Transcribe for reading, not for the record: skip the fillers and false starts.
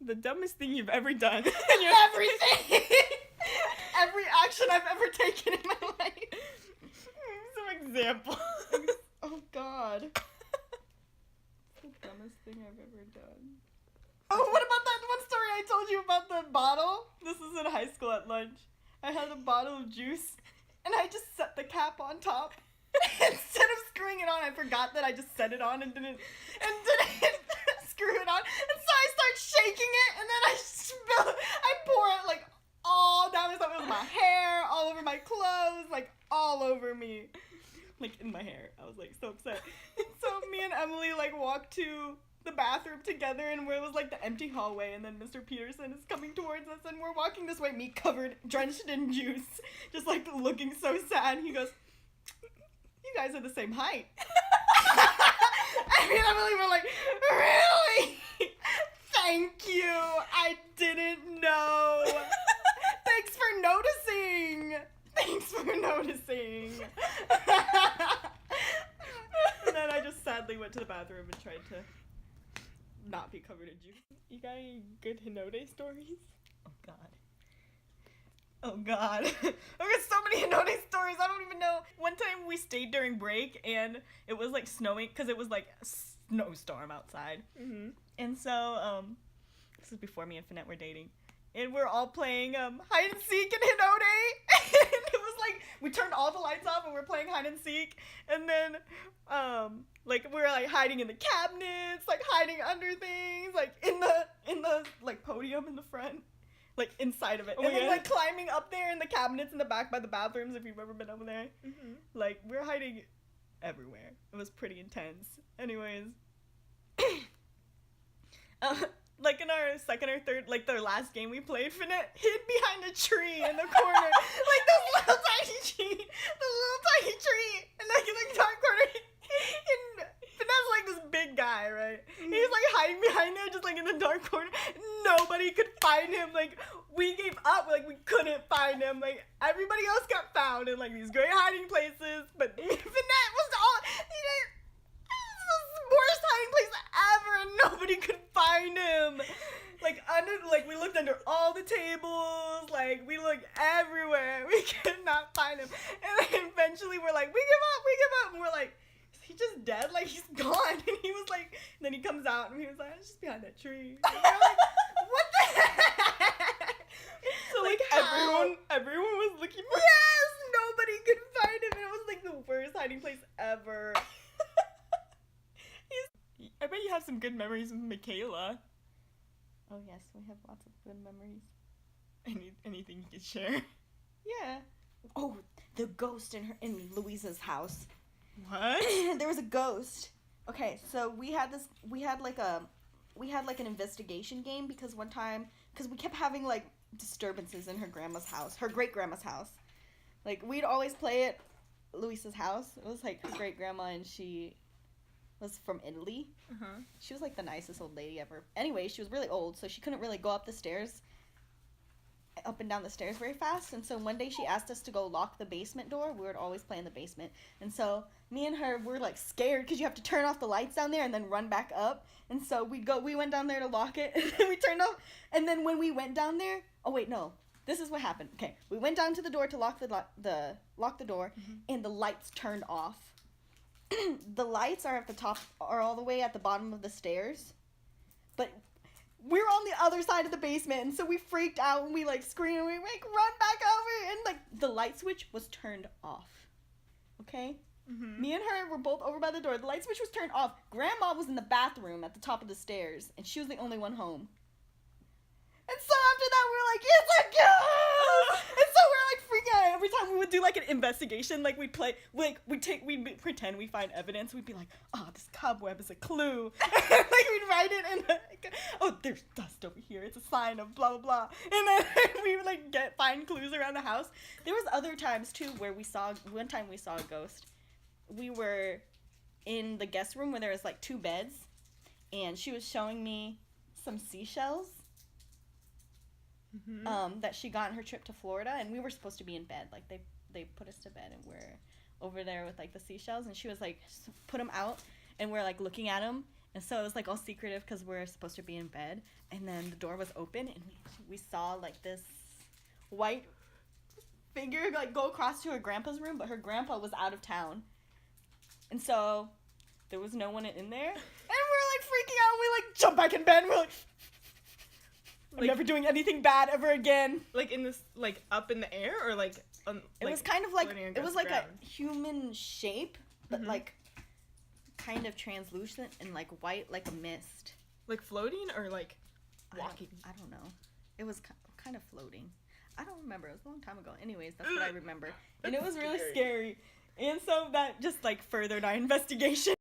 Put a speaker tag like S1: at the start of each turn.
S1: The dumbest thing you've ever done.
S2: Everything. Every action I've ever taken in my life.
S1: Some example.
S2: Oh, God. The dumbest thing I've ever done. Oh, what about that one story I told you about the bottle?
S1: This is in high school at lunch.
S2: I had a bottle of juice, and I just set the cap on top. Instead of screwing it on, I forgot that I just set it on and didn't screw it on. And so I start shaking it, and then I pour it, like, all down myself. It was my hair, all over my clothes, like, all over me.
S1: Like, in my hair. I was, like, so upset.
S2: So me and Emily, like, walked to the bathroom together, and where it was, like, the empty hallway, and then Mr. Peterson is coming towards us, and we're walking this way, me covered, drenched in juice, just, like, looking so sad. He goes, "You guys are the same height." I mean, Emily, we're like, "Really? Thank you. I didn't know. Thanks for noticing. Thanks for noticing."
S1: And then I just sadly went to the bathroom and tried to not be covered in juice. You got any good Hinode stories?
S2: Oh, God. Oh, God. I've got so many Hinode stories, I don't even know.
S1: One time we stayed during break and it was like snowing because it was like a snowstorm outside.
S2: Mm-hmm.
S1: And so, this is before me and Finette were dating. And we're all playing hide and seek in Hinode. And it was like, we turned all the lights off and we're playing hide and seek. And then, like, we're like hiding in the cabinets, like hiding under things, like in the like podium in the front. Like, inside of it.
S2: Oh,
S1: and then,
S2: yeah?
S1: like, climbing up there in the cabinets in the back by the bathrooms, if you've ever been over there.
S2: Mm-hmm.
S1: Like, we're hiding everywhere. It was pretty intense. Anyways. Like, in our second or third, like, the last game we played, Finette hid behind a tree in the corner. Like, this little tiny tree. The little tiny tree. And, like, in the dark corner. And Finette's, like, this big guy, right?
S2: Mm-hmm.
S1: He's, like, hiding behind there, just, like, in the dark corner. Nobody could find him. Like, we gave up. Like, we couldn't find him. Like, everybody else got found in, like, these great hiding places. But Finette was all... It was the worst hiding place ever, and nobody could find him. Like, we looked under all the tables. Like, we looked everywhere. We could not find him. And then eventually we're like, we give up. And we're like, is he just dead? Like, he's gone. And he was like, and then he comes out and he was like, I was just behind that tree. And we're like, what the heck? So, like, everyone was looking for him.
S2: Yes! Nobody could find him. And it was, like, the worst hiding place ever.
S1: I bet you have some good memories with Michaela.
S2: Oh, yes. We have lots of good memories.
S1: Anything you could share?
S2: Yeah. Oh, the ghost in Louisa's house.
S1: What?
S2: There was a ghost. Okay, so we had an investigation game because one time, because we kept having like disturbances in her grandma's house, her great grandma's house. Like, we'd always play at Louisa's house. It was like her great grandma, and she was from Italy.
S1: Uh-huh.
S2: She was like the nicest old lady ever. Anyway, she was really old, so she couldn't really go up and down the stairs very fast. And so one day she asked us to go lock the basement door. We would always play in the basement. And so me and her were like scared because you have to turn off the lights down there and then run back up. And so we went down there to lock it, and then we turned off. And then when we went down there, oh wait, no. This is what happened. Okay, we went down to the door to lock the door,
S1: Mm-hmm.
S2: and the lights turned off. The lights are at the top, are all the way at the bottom of the stairs, but we're on the other side of the basement, and so we freaked out, and we like screamed, and we like run back over, and like the light switch was turned off. Okay?
S1: Mm-hmm.
S2: Me and her were both over by the door. The light switch was turned off. Grandma was in the bathroom at the top of the stairs, and she was the only one home. And so after that, we were like, it's a ghost! And so we're like freaking out. Every time we would do like an investigation, like we'd pretend we find evidence. We'd be like, oh, this cobweb is a clue. Like we'd write it in oh, there's dust over here. It's a sign of blah, blah, blah. And then we would like find clues around the house. There was other times too where one time we saw a ghost. We were in the guest room where there was like 2 beds, and she was showing me some seashells.
S1: Mm-hmm.
S2: That she got on her trip to Florida, and we were supposed to be in bed. Like they put us to bed, and we're over there with like the seashells, and she was like put them out, and we're like looking at them, And so it was like all secretive because we're supposed to be in bed. And then the door was open and we saw like this white figure like go across to her grandpa's room, but her grandpa was out of town. And so there was no one in there. And we're like freaking out. We like jump back in bed and we're like, I'm never doing anything bad ever again.
S1: Like in this, like up in the air or like
S2: it was kind of like, it was like a human shape, but like kind of translucent and like white, like a mist.
S1: Like floating or like walking?
S2: I don't know. It was kind of floating. I don't remember. It was a long time ago. Anyways, that's what I remember. And it was really scary. And so that just like furthered our investigation.